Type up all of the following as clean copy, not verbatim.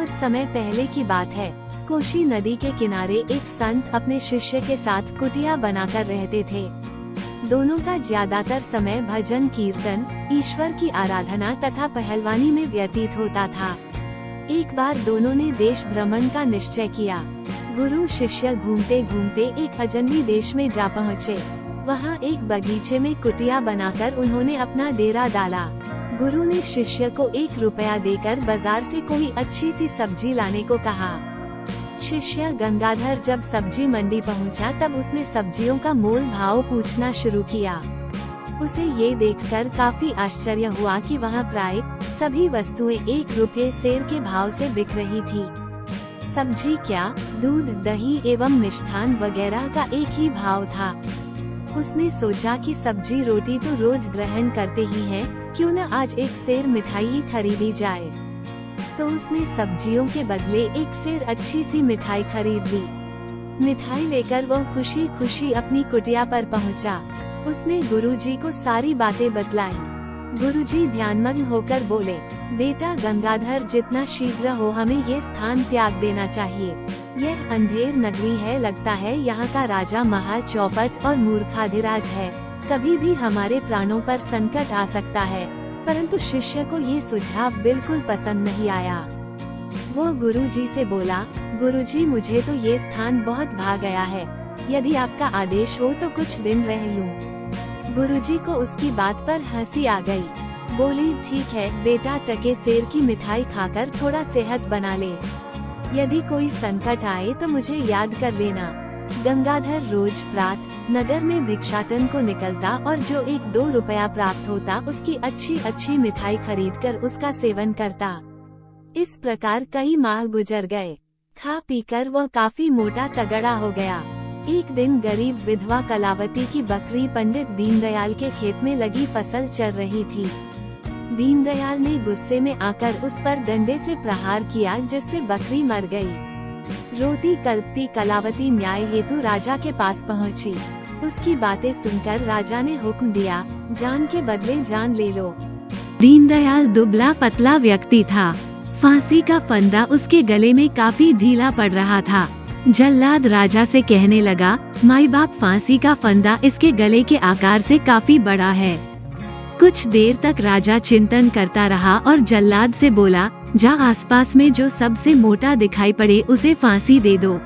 बहुत समय पहले की बात है। कोशी नदी के किनारे एक संत अपने शिष्य के साथ कुटिया बनाकर रहते थे। दोनों का ज्यादातर समय भजन कीर्तन, ईश्वर की आराधना तथा पहलवानी में व्यतीत होता था। एक बार दोनों ने देश भ्रमण का निश्चय किया। गुरु शिष्य घूमते घूमते एक अजनबी देश में जा पहुँचे। वहाँ एक बगीचे में कुटिया बनाकर उन्होंने अपना डेरा डाला। गुरु ने शिष्य को 1 रुपया देकर बाजार से कोई अच्छी सी सब्जी लाने को कहा। शिष्य गंगाधर जब सब्जी मंडी पहुंचा तब उसने सब्जियों का मोल भाव पूछना शुरू किया। उसे ये देखकर काफी आश्चर्य हुआ कि वहाँ प्राय सभी वस्तुएं 1 रुपये सेर के भाव से बिक रही थी। सब्जी क्या, दूध, दही एवं मिष्ठान वगैरह का एक ही भाव था। उसने सोचा कि सब्जी रोटी तो रोज ग्रहण करते ही हैं, क्यों न आज 1 सेर मिठाई ही खरीदी जाए। सो उसने सब्जियों के बदले 1 सेर अच्छी सी मिठाई खरीद ली। मिठाई लेकर वह खुशी खुशी अपनी कुटिया पर पहुंचा। उसने गुरुजी को सारी बातें बतलाई। गुरुजी ध्यानमग्न होकर बोले, बेटा गंगाधर, जितना शीघ्र हो हमें ये स्थान त्याग देना चाहिए। यह अंधेर नगरी है, लगता है यहाँ का राजा महा चौपट और मूर्खाधिराज है। कभी भी हमारे प्राणों पर संकट आ सकता है। परंतु शिष्य को ये सुझाव बिल्कुल पसंद नहीं आया। वो गुरुजी से बोला, गुरुजी मुझे तो ये स्थान बहुत भा गया है। यदि आपका आदेश हो तो कुछ दिन रह लूं। गुरुजी को उसकी बात पर हंसी आ गई। बोली, ठीक है बेटा, टके सेर की मिठाई खाकर थोड़ा सेहत बना ले। यदि कोई संकट आए तो मुझे याद कर लेना। गंगाधर रोज प्रातः नगर में भिक्षाटन को निकलता और जो 1-2 रुपया प्राप्त होता उसकी अच्छी अच्छी मिठाई खरीदकर उसका सेवन करता। इस प्रकार कई माह गुजर गए। खा पीकर वह काफी मोटा तगड़ा हो गया। एक दिन गरीब विधवा कलावती की बकरी पंडित दीनदयाल के खेत में लगी फसल चर रही थी। दीनदयाल ने गुस्से में आकर उस पर डंडे से प्रहार किया, जिससे बकरी मर गई। रोती कल्पती कलावती न्याय हेतु राजा के पास पहुंची। उसकी बातें सुनकर राजा ने हुक्म दिया, जान के बदले जान ले लो। दीनदयाल दुबला पतला व्यक्ति था। फांसी का फंदा उसके गले में काफी ढीला पड़ रहा था। जल्लाद राजा से कहने लगा, माई बाप, फांसी का फंदा इसके गले के आकार से काफी बड़ा है। कुछ देर तक राजा चिंतन करता रहा और जल्लाद से बोला, जा आसपास में जो सबसे मोटा दिखाई पड़े उसे फांसी दे दो।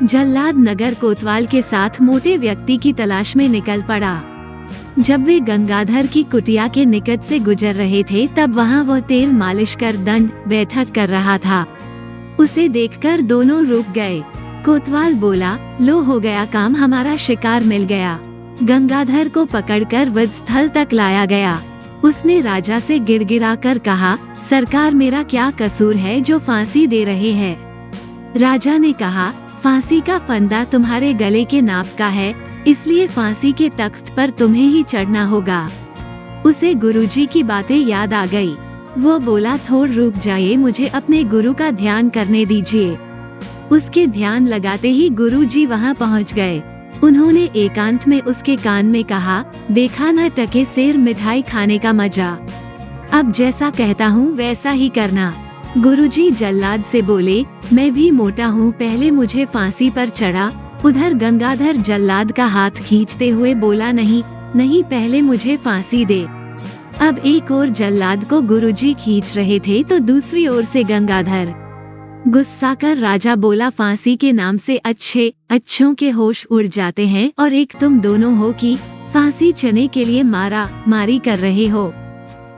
जल्लाद नगर कोतवाल के साथ मोटे व्यक्ति की तलाश में निकल पड़ा। जब वे गंगाधर की कुटिया के निकट से गुजर रहे थे तब वहाँ वह तेल मालिश कर दंड बैठक कर रहा था। उसे देखकर दोनों रुक गए। कोतवाल बोला, लो हो गया काम, हमारा शिकार मिल गया। गंगाधर को पकड़कर वध स्थल तक लाया गया। उसने राजा से गिड़गिड़ाकर कहा, सरकार मेरा क्या कसूर है जो फांसी दे रहे हैं। राजा ने कहा, फांसी का फंदा तुम्हारे गले के नाप का है, इसलिए फांसी के तख्त पर तुम्हें ही चढ़ना होगा। उसे गुरुजी की बातें याद आ गई। वो बोला, थोड़ा रुक जाइए, मुझे अपने गुरु का ध्यान करने दीजिए। उसके ध्यान लगाते ही गुरुजी वहाँ पहुँच गए। उन्होंने एकांत में उसके कान में कहा, देखा न टके सेर मिठाई खाने का मजा। अब जैसा कहता हूँ वैसा ही करना। गुरुजी जल्लाद से बोले, मैं भी मोटा हूँ, पहले मुझे फांसी पर चढ़ा। उधर गंगाधर जल्लाद का हाथ खींचते हुए बोला, नहीं नहीं, पहले मुझे फांसी दे। अब एक ओर जल्लाद को गुरुजी खींच रहे थे तो दूसरी ओर से गंगाधर। गुस्सा कर राजा बोला, फांसी के नाम से अच्छों के होश उड़ जाते हैं और एक तुम दोनों हो कि फांसी चने के लिए मारा मारी कर रहे हो।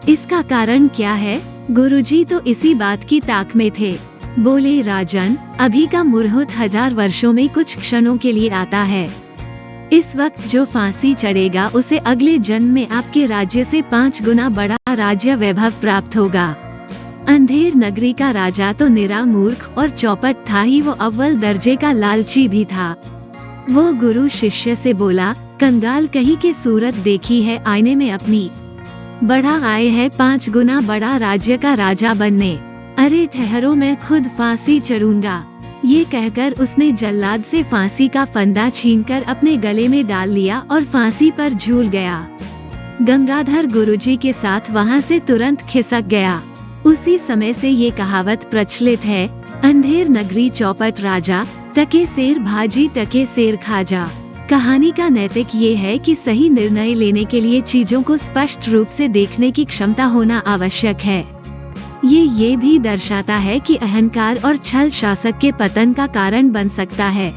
इसका कारण क्या है? गुरुजी तो इसी बात की ताक में थे। बोले, राजन, अभी का मुहूर्त 1000 वर्षों में कुछ क्षणों के लिए आता है। इस वक्त जो फांसी चढ़ेगा उसे अगले जन्म में आपके राज्य से 5 गुना बड़ा राज्य वैभव प्राप्त होगा। अंधेर नगरी का राजा तो निरा मूर्ख और चौपट था ही, वो अव्वल दर्जे का लालची भी था। वो गुरु शिष्य से बोला, कंगाल कहीं के सूरत देखी है आईने में अपनी, बड़ा आए है 5 गुना बड़ा राज्य का राजा बनने। अरे ठहरो, मैं खुद फांसी चढ़ूंगा। ये कहकर उसने जल्लाद से फांसी का फंदा छीनकर अपने गले में डाल लिया और फांसी पर झूल गया। गंगाधर गुरुजी के साथ वहाँ से तुरंत खिसक गया। उसी समय से ये कहावत प्रचलित है, अंधेर नगरी चौपट राजा, टके शेर भाजी टके शेर खाजा। कहानी का नैतिक ये है कि सही निर्णय लेने के लिए चीजों को स्पष्ट रूप से देखने की क्षमता होना आवश्यक है। ये भी दर्शाता है कि अहंकार और छल शासक के पतन का कारण बन सकता है।